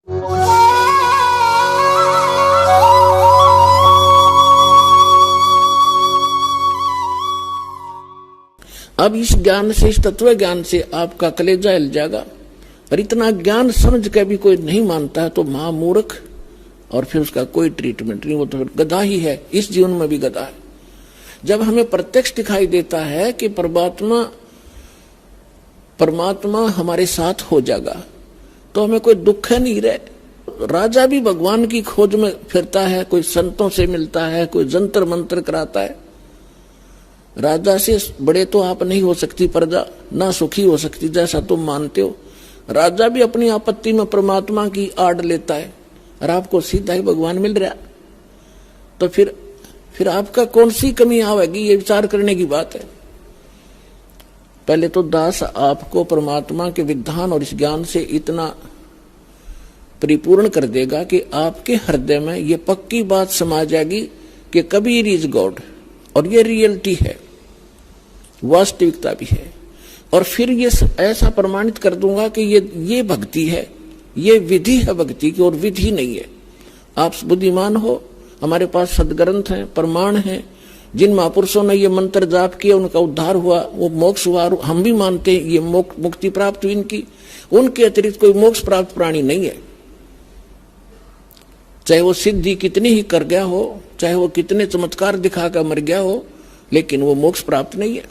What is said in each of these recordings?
अब इस ज्ञान से, इस तत्व ज्ञान से आपका कलेजा हिल जाएगा। और इतना ज्ञान समझ के भी कोई नहीं मानता है तो महामूर्ख, और फिर उसका कोई ट्रीटमेंट नहीं, वो तो फिर गधा ही है, इस जीवन में भी गधा है। जब हमें प्रत्यक्ष दिखाई देता है कि परमात्मा हमारे साथ हो जाएगा तो हमें कोई दुख नहीं रहे। राजा भी भगवान की खोज में फिरता है, कोई संतों से मिलता है, कोई जंतर मंत्र कराता है। राजा से बड़े तो आप नहीं हो सकती प्रजा, ना सुखी हो सकती जैसा तुम मानते हो। राजा भी अपनी आपत्ति में परमात्मा की आड़ लेता है और आपको सीधा ही भगवान मिल रहा, तो फिर आपका कौन सी कमी आवेगी, ये विचार करने की बात है। पहले तो दास आपको परमात्मा के विधान और इस ज्ञान से इतना परिपूर्ण कर देगा कि आपके हृदय में ये पक्की बात समा जाएगी कि कबीर इज गॉड, और ये रियलिटी है, वास्तविकता भी है। और फिर ये ऐसा प्रमाणित कर दूंगा कि ये भक्ति है, ये विधि है भक्ति की, और विधि नहीं है। आप बुद्धिमान हो, हमारे पास सदग्रंथ हैं, प्रमाण हैं, जिन महापुरुषों ने ये मंत्र जाप किया उनका उद्धार हुआ, वो मोक्ष हुआ, हम भी मानते हैं ये मुक्ति प्राप्त हुई इनकी। उनके अतिरिक्त कोई मोक्ष प्राप्त प्राणी नहीं है, चाहे वो सिद्धि कितनी ही कर गया हो, चाहे वो कितने चमत्कार दिखाकर मर गया हो, लेकिन वो मोक्ष प्राप्त नहीं है।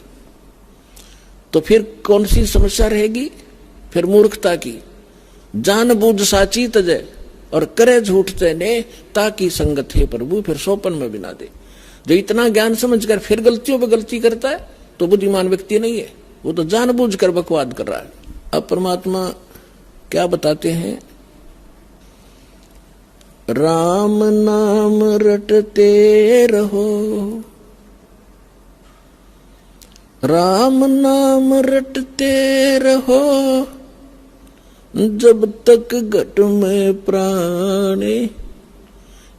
तो फिर कौन सी समस्या रहेगी? फिर मूर्खता की। जान बूझ साची तजय और करे झूठ तेने ताकि संगत है प्रभु, फिर सोपन में बिना दे। जो इतना ज्ञान समझकर फिर गलतियों पे गलती करता है तो बुद्धिमान व्यक्ति नहीं है, वो तो जानबूझकर बकवाद कर रहा है। अब परमात्मा क्या बताते हैं? राम नाम रटते रहो, राम नाम रटते रहो, जब तक घट में प्राणे,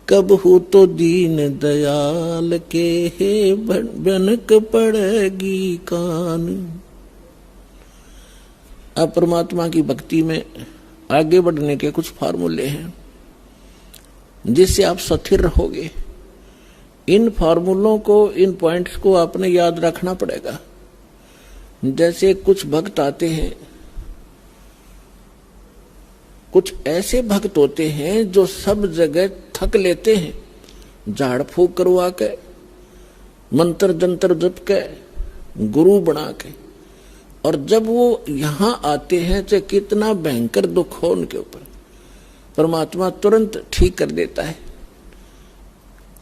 कब हो तो दीन दयाल के हे बनक पड़ेगी कान। अब परमात्मा की भक्ति में आगे बढ़ने के कुछ फार्मूले हैं जिससे आप स्थिर रहोगे। इन फार्मूलों को, इन पॉइंट्स को आपने याद रखना पड़ेगा। जैसे कुछ भक्त आते हैं, कुछ ऐसे भक्त होते हैं जो सब जगह थक लेते हैं, झाड़ फूक करवा के, मंत्र जंतर जप के, गुरु बना के, और जब वो यहां आते हैं चाहे कितना भयंकर दुख हो उनके ऊपर, परमात्मा तुरंत ठीक कर देता है।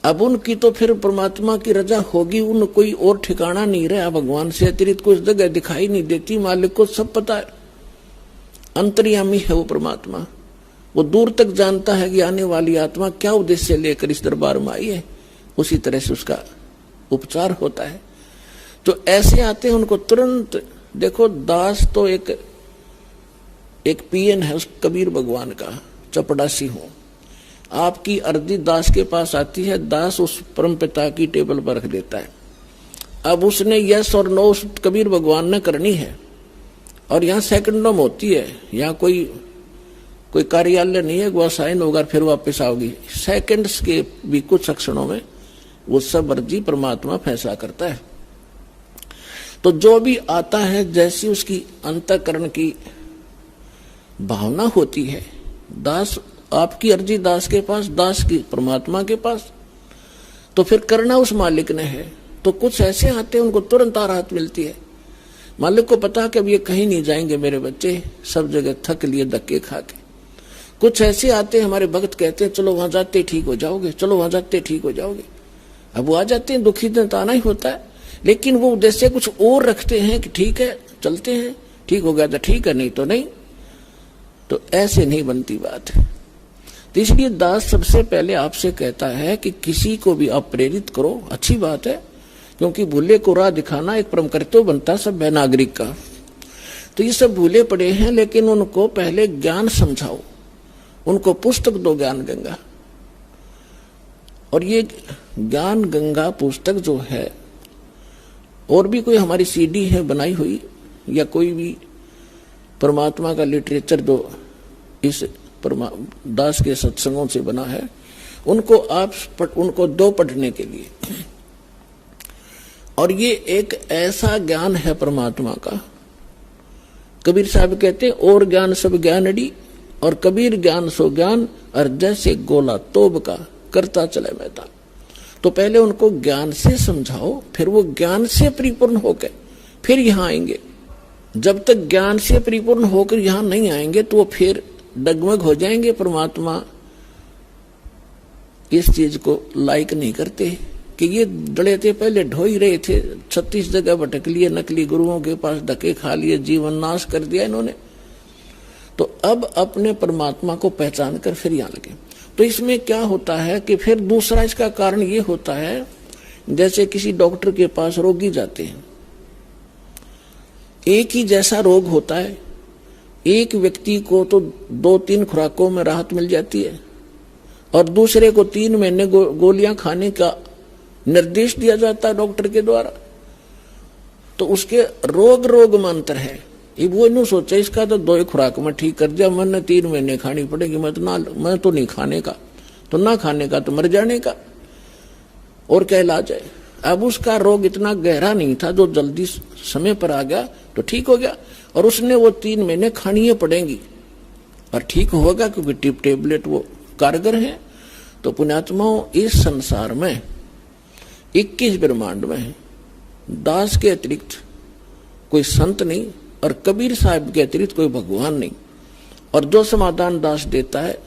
अब उनकी तो फिर परमात्मा की रजा होगी, उन कोई और ठिकाना नहीं रहा, भगवान से अतिरिक्त कुछ जगह दिखाई नहीं देती। मालिक को सब पता है, अंतर्यामी है वो परमात्मा, वो दूर तक जानता है कि आने वाली आत्मा क्या उद्देश्य लेकर इस दरबार में आई है, उसी तरह से उसका उपचार होता है। तो ऐसे आते हैं, उनको तुरंत देखो। दास तो एक पीएन है उस कबीर भगवान का, चपड़ासी हूं। आपकी अर्जी दास के पास आती है, दास उस परमपिता की टेबल पर रख देता है। अब उसने यस और नो उस कबीर भगवान ने करनी है, और यहाँ सेकंडों में होती है। यहाँ कोई कार्यालय नहीं है, वह साइन होगा फिर वापस आओगी। सेकंड्स के भी कुछ क्षणों में वो सब अर्जी परमात्मा फैसला करता है। तो जो भी आता है, जैसी उसकी अंतःकरण की भावना होती है, दास आपकी अर्जी दास के पास, दास की परमात्मा के पास, तो फिर करना उस मालिक ने है। तो कुछ ऐसे आते हैं, उनको तुरंत राहत मिलती है। मालिक को पता कि अब ये कहीं नहीं जाएंगे मेरे बच्चे, सब जगह थक लिए धक्के खा के। कुछ ऐसे आते हैं, हमारे भक्त कहते हैं चलो वहां जाते ठीक हो जाओगे, चलो वहां जाते ठीक हो जाओगे। अब वो आ जाते हैं, दुखी दिन तो आना ही होता है, लेकिन वो उद्देश्य कुछ और रखते हैं कि ठीक है चलते हैं, ठीक हो गया तो ठीक है, नहीं तो नहीं। तो ऐसे नहीं बनती बात। तो इसलिए दास सबसे पहले आपसे कहता है कि किसी को भी आप प्रेरित करो, अच्छी बात है, क्योंकि भूले को राह दिखाना एक परम कर्तव्य बनता है सभ्य नागरिक का। तो ये सब भूले पड़े हैं, लेकिन उनको पहले ज्ञान समझाओ, उनको पुस्तक दो ज्ञान गंगा। और ये ज्ञान गंगा पुस्तक जो है, और भी कोई हमारी सीडी है बनाई हुई, या कोई भी परमात्मा का लिटरेचर दो इस दास के सत्संगों से बना है, उनको दो पढ़ने के लिए। और ये एक ऐसा ज्ञान है परमात्मा का। कबीर साहब कहते हैं और ज्ञान सब ज्ञानड़ी, और कबीर ज्ञान सो ज्ञान, और जैसे गोला तोब का करता चले मैदान। तो पहले उनको ज्ञान से समझाओ, फिर वो ज्ञान से परिपूर्ण होकर फिर यहां आएंगे। जब तक ज्ञान से परिपूर्ण होकर यहां नहीं आएंगे तो वो फिर डगमग हो जाएंगे। परमात्मा इस चीज को लाइक नहीं करते कि ये डले थे, पहले ढो ही रहे थे, 36 जगह भटक लिए, नकली गुरुओं के पास धक्के खा लिए, जीवन नाश कर दिया इन्होंने। तो अब अपने परमात्मा को पहचान कर फिर यहां लगे। तो इसमें क्या होता है कि फिर दूसरा इसका कारण ये होता है, जैसे किसी डॉक्टर के पास रोगी जाते हैं, एक ही जैसा रोग होता है, एक व्यक्ति को तो 2-3 खुराकों में राहत मिल जाती है और दूसरे को 3 महीने गोलियां खाने का निर्देश दिया जाता है डॉक्टर के द्वारा। तो उसके रोग में अंतर है। वो इन सोचा इसका तो 2 खुराक में ठीक कर दिया, मैंने 3 महीने खानी पड़ेगी, मैं तो नहीं खाने का, तो ना खाने का तो मर जाने का, और क्या इलाज है। अब उसका रोग इतना गहरा नहीं था, जो जल्दी समय पर आ गया तो ठीक हो गया, और उसने वो 3 महीने खानी पड़ेंगी और ठीक होगा, क्योंकि टेबलेट वो कारगर है। तो पुण्यात्माओं, इस संसार में 21 ब्रह्मांड में दास के अतिरिक्त कोई संत नहीं, और कबीर साहब के अतिरिक्त कोई भगवान नहीं। और जो समाधान दास देता है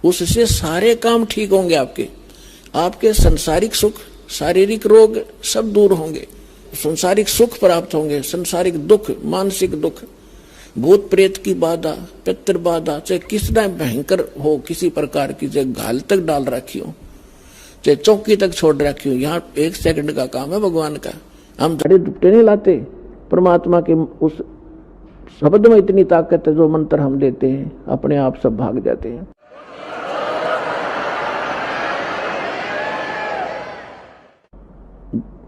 उससे सारे काम ठीक होंगे। आपके संसारिक सुख, शारीरिक रोग सब दूर होंगे, संसारिक सुख प्राप्त होंगे, संसारिक दुख, मानसिक दुख, भूत प्रेत की बाधा, पितृ बाधा, चाहे कितना भयंकर हो, किसी प्रकार की, चाहे घाल तक डाल रखी हो, चाहे चौकी तक छोड़ रखी हो, यहाँ 1 सेकंड का काम है भगवान का। हम धड़े दुपटे नहीं लाते, परमात्मा के उस शब्द में इतनी ताकत है, जो मंत्र हम देते हैं अपने आप सब भाग जाते हैं।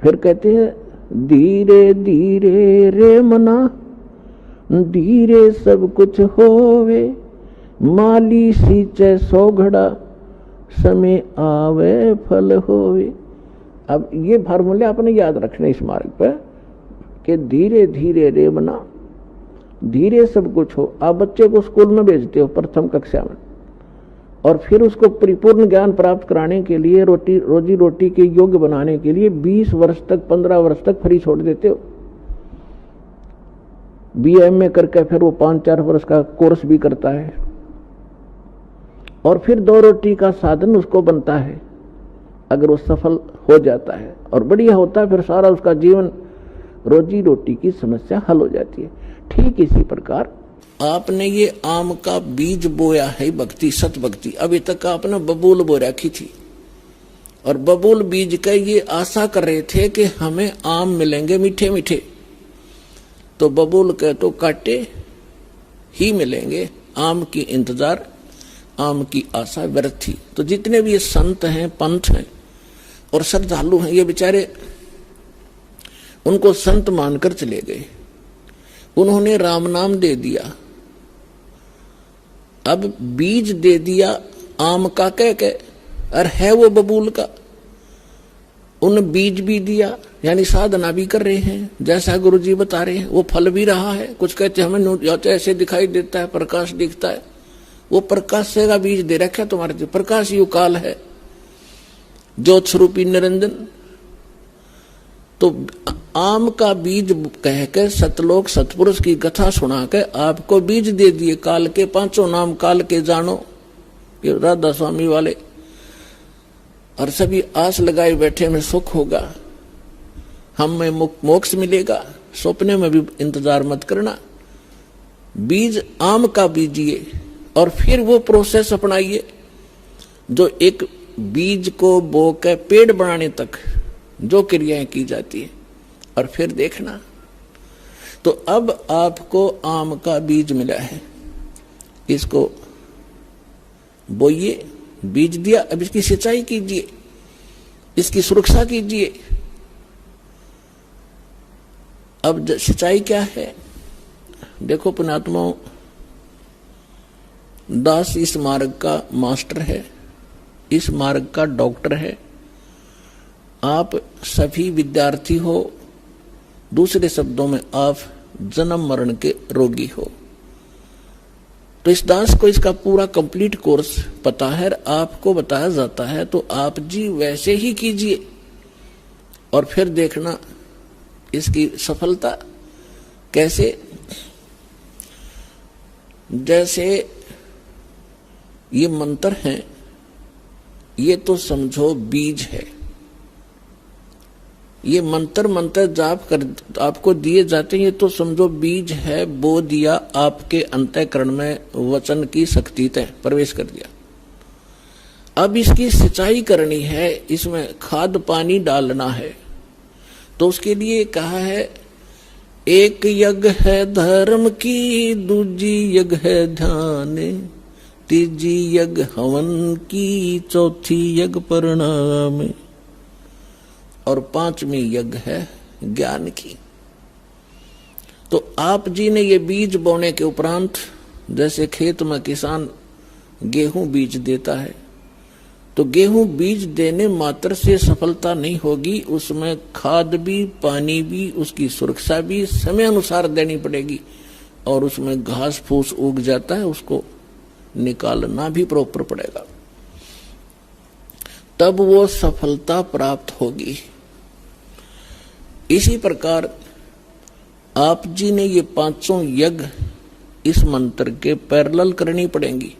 फिर कहते हैं धीरे धीरे रे मना, धीरे सब कुछ होवे, माली सींचे 100 घड़ा, समय आवे फल होवे। अब ये फार्मूले आपने याद रखना इस मार्ग पर कि धीरे धीरे रे मना, धीरे सब कुछ हो। आप बच्चे को स्कूल में भेजते हो प्रथम कक्षा में, और फिर उसको परिपूर्ण ज्ञान प्राप्त कराने के लिए, रोजी रोटी के योग्य बनाने के लिए 20 वर्ष तक, 15 वर्ष तक फ्री छोड़ देते हो। BA करके फिर वो 5-4 वर्ष का कोर्स भी करता है, और फिर 2 रोटी का साधन उसको बनता है। अगर वो सफल हो जाता है और बढ़िया होता है, फिर सारा उसका जीवन रोजी रोटी की समस्या हल हो जाती है। ठीक इसी प्रकार आपने ये आम का बीज बोया है भक्ति, सत भक्ति। अभी तक आपने बबूल बो रखी थी, और बबूल बीज का ये आशा कर रहे थे कि हमें आम मिलेंगे मीठे मीठे, तो बबूल के तो काटे ही मिलेंगे, आम की इंतजार, आम की आशा व्यर्थ थी। तो जितने भी ये संत हैं, पंथ हैं और श्रद्धालु हैं, ये बेचारे उनको संत मानकर चले गए, उन्होंने राम नाम दे दिया, अब बीज दे दिया आम का कह के, और है वो बबूल का। उन बीज भी दिया, यानी साधना भी कर रहे हैं, जैसा गुरु जी बता रहे हैं, वो फल भी रहा है। कुछ कहते हैं हमें ऐसे दिखाई देता है, प्रकाश दिखता है, वो प्रकाश से का बीज दे रखा तुम्हारे जो प्रकाश यु काल है, ज्योत स्वरूपी निरंजन। तो आम का बीज कहकर सतलोक सतपुरुष की कथा सुना के आपको बीज दे दिए काल के, 5 नाम काल के जानो, ये राधा स्वामी वाले, और सभी आस लगाए बैठे में सुख होगा, हमें मोक्ष मिलेगा, सपने में भी इंतजार मत करना। बीज आम का बीजिए और फिर वो प्रोसेस अपनाइए जो एक बीज को बो के पेड़ बनाने तक जो क्रियाएं की जाती है, और फिर देखना। तो अब आपको आम का बीज मिला है, इसको बोइए, बीज दिया, अब इसकी सिंचाई कीजिए, इसकी सुरक्षा कीजिए। अब सिंचाई क्या है देखो पुण्यात्माओं, दास इस मार्ग का मास्टर है, इस मार्ग का डॉक्टर है। आप सभी विद्यार्थी हो, दूसरे शब्दों में आप जन्म मरण के रोगी हो। तो इस दास को इसका पूरा कंप्लीट कोर्स पता है, आपको बताया जाता है, तो आप जी वैसे ही कीजिए और फिर देखना इसकी सफलता कैसे। जैसे ये मंत्र हैं, ये तो समझो बीज है। ये मंत्र जाप कर आपको दिए जाते हैं, ये तो समझो बीज है, बो दिया आपके अंतःकरण में, वचन की शक्ति तय प्रवेश कर दिया। अब इसकी सिंचाई करनी है, इसमें खाद पानी डालना है। तो उसके लिए कहा है, एक यज्ञ है धर्म की, दूजी यज्ञ है ध्यान, तीजी यज्ञ हवन की, चौथी यज्ञ परिणाम और पांचवी यज्ञ है ज्ञान की। तो आप जी ने ये बीज बोने के उपरांत, जैसे खेत में किसान गेहूं बीज देता है, तो गेहूं बीज देने मात्र से सफलता नहीं होगी, उसमें खाद भी, पानी भी, उसकी सुरक्षा भी समय अनुसार देनी पड़ेगी। और उसमें घास फूस उग जाता है, उसको निकालना भी प्रॉपर पड़ेगा, तब वो सफलता प्राप्त होगी। इसी प्रकार आप जी ने ये पांचों यज्ञ इस मंत्र के पैरेलल करनी पड़ेंगी।